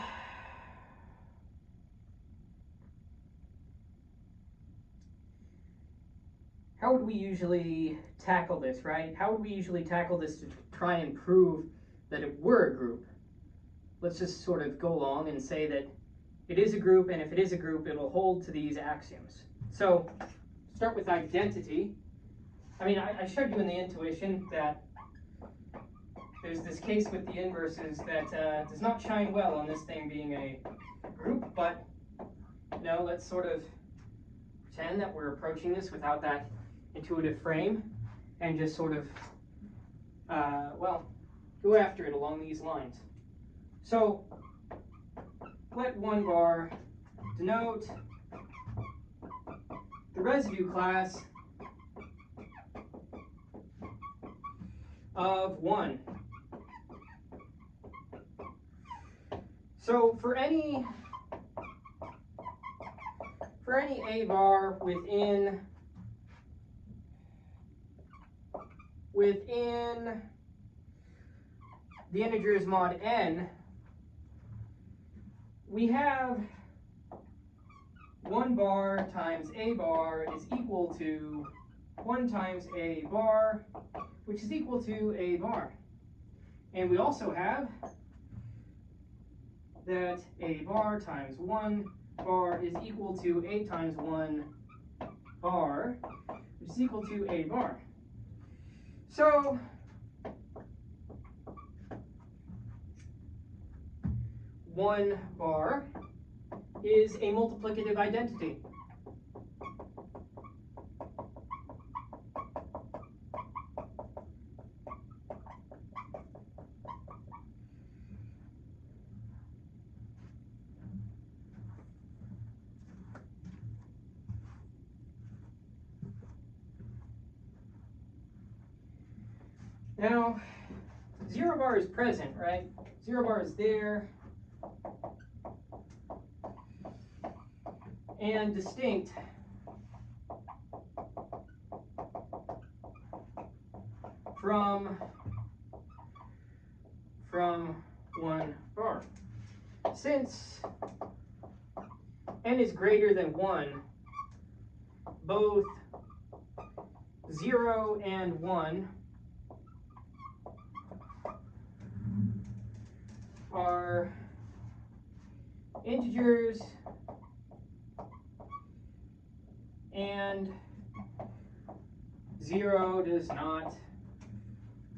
how would we usually tackle this, right? How would we usually tackle this to try and prove that it were a group? Let's just sort of go along and say that it is a group, and if it is a group, it'll hold to these axioms. So start with identity. I mean, I showed you in the intuition that there's this case with the inverses that does not shine well on this thing being a group, but let's sort of pretend that we're approaching this without that intuitive frame and just sort of, go after it along these lines. So let 1 bar denote the residue class of 1. So for any A bar within the integers mod n, we have 1 bar times A bar is equal to 1 times A bar, which is equal to A bar. And we also have that A bar times 1 bar is equal to A times 1 bar, which is equal to A bar. So one bar is a multiplicative identity. Now, 0 bar is present, right? 0 bar is there and distinct from 1 bar. Since n is greater than 1, both 0 and 1 are integers and 0 does not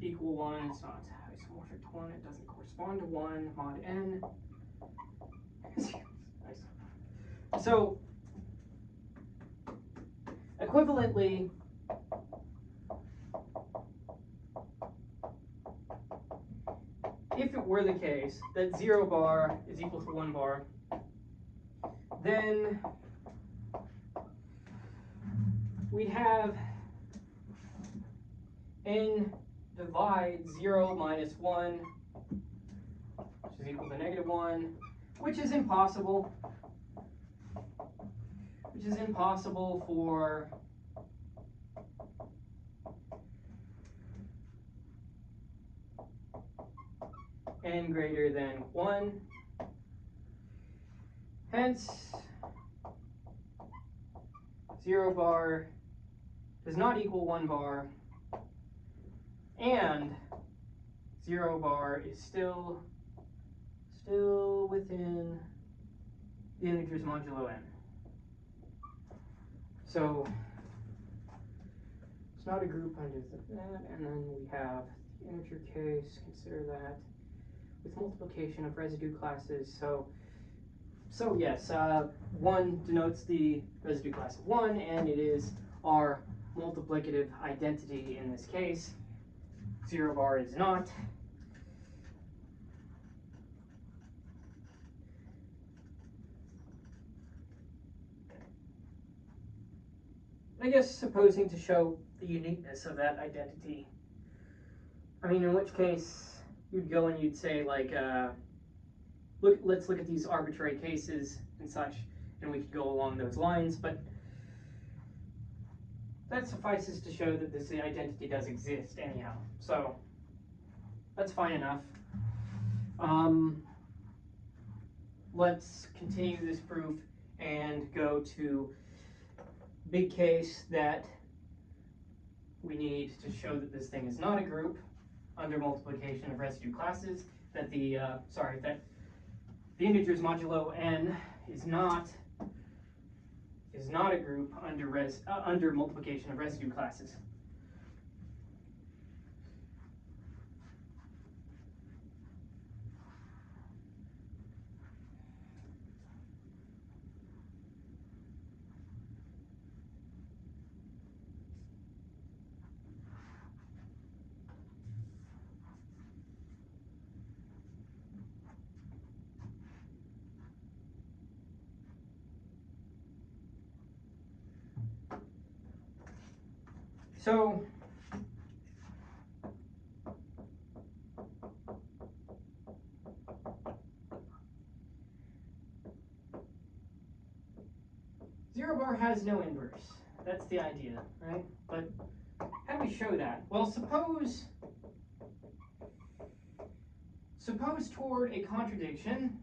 equal 1. It's not isomorphic to 1. It doesn't correspond to 1 mod n. So equivalently, if it were the case that 0 bar is equal to 1 bar, then we'd have n divide 0 minus 1, which is equal to -1, which is impossible. Which is impossible for n greater than 1. Hence, 0 bar does not equal 1 bar, and 0 bar is still within the integers modulo n. So it's not a group under that, and then we have integer case, consider that with multiplication of residue classes. So yes, 1 denotes the residue class of 1, and it is our multiplicative identity in this case. 0 bar is not. I guess supposing to show the uniqueness of that identity. I mean, in which case you'd go and you'd say like, let's look at these arbitrary cases and such, and we could go along those lines, but that suffices to show that this identity does exist anyhow. So that's fine enough. Let's continue this proof and go to big case that we need to show that this thing is not a group under multiplication of residue classes, that the integers modulo n is not a group under multiplication of residue classes. So zero bar has no inverse. That's the idea, right? But how do we show that? Well, suppose toward a contradiction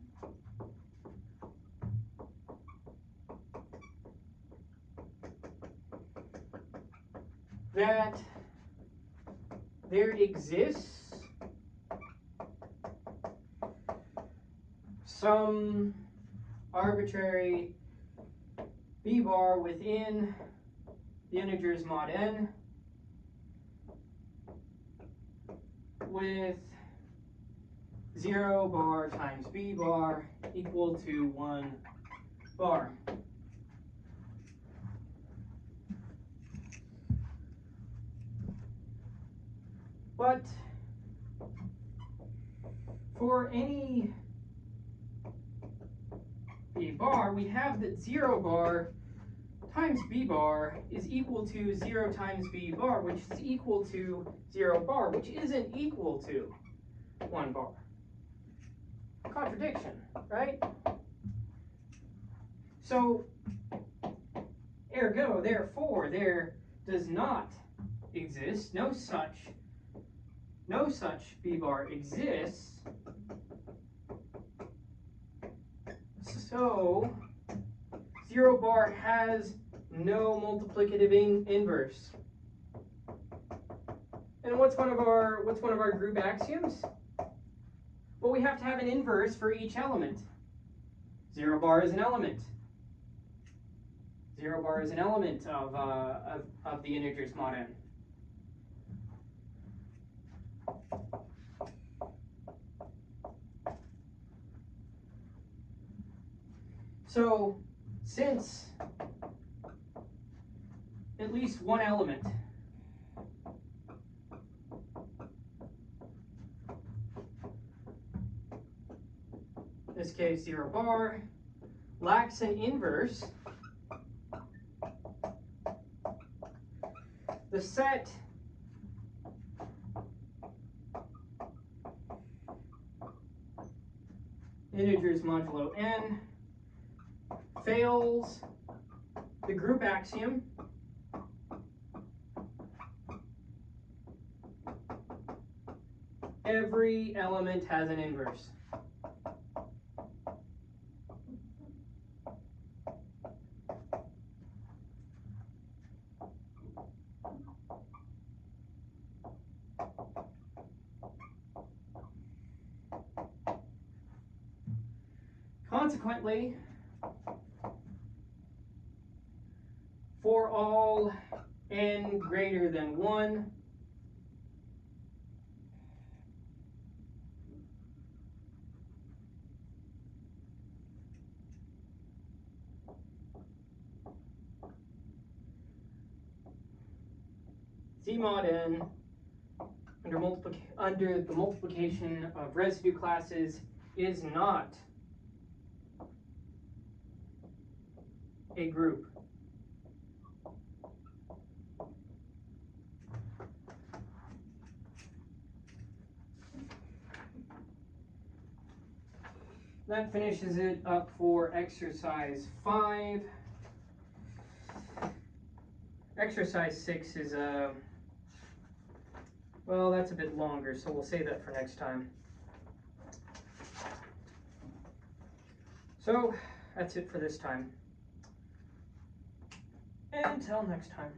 that there exists some arbitrary b bar within the integers mod n with 0 bar times b bar equal to 1 bar. But for any b bar, we have that 0 bar times b bar is equal to 0 times b bar, which is equal to 0 bar, which isn't equal to 1 bar. Contradiction, right? So, ergo, therefore, there does not exist, no such b bar exists. So 0 bar has no multiplicative inverse. And what's one of our group axioms? Well, we have to have an inverse for each element. 0 bar is an element. 0 bar is an element of the integers mod n. So, since at least one element in this case 0 bar lacks an inverse, the set integers modulo n fails the group axiom every element has an inverse. Consequently, for all n greater than 1, d mod n under the multiplication of residue classes is not a group. That finishes it up for exercise 5. Exercise 6 is well, that's a bit longer, so we'll save that for next time. So that's it for this time. Until next time.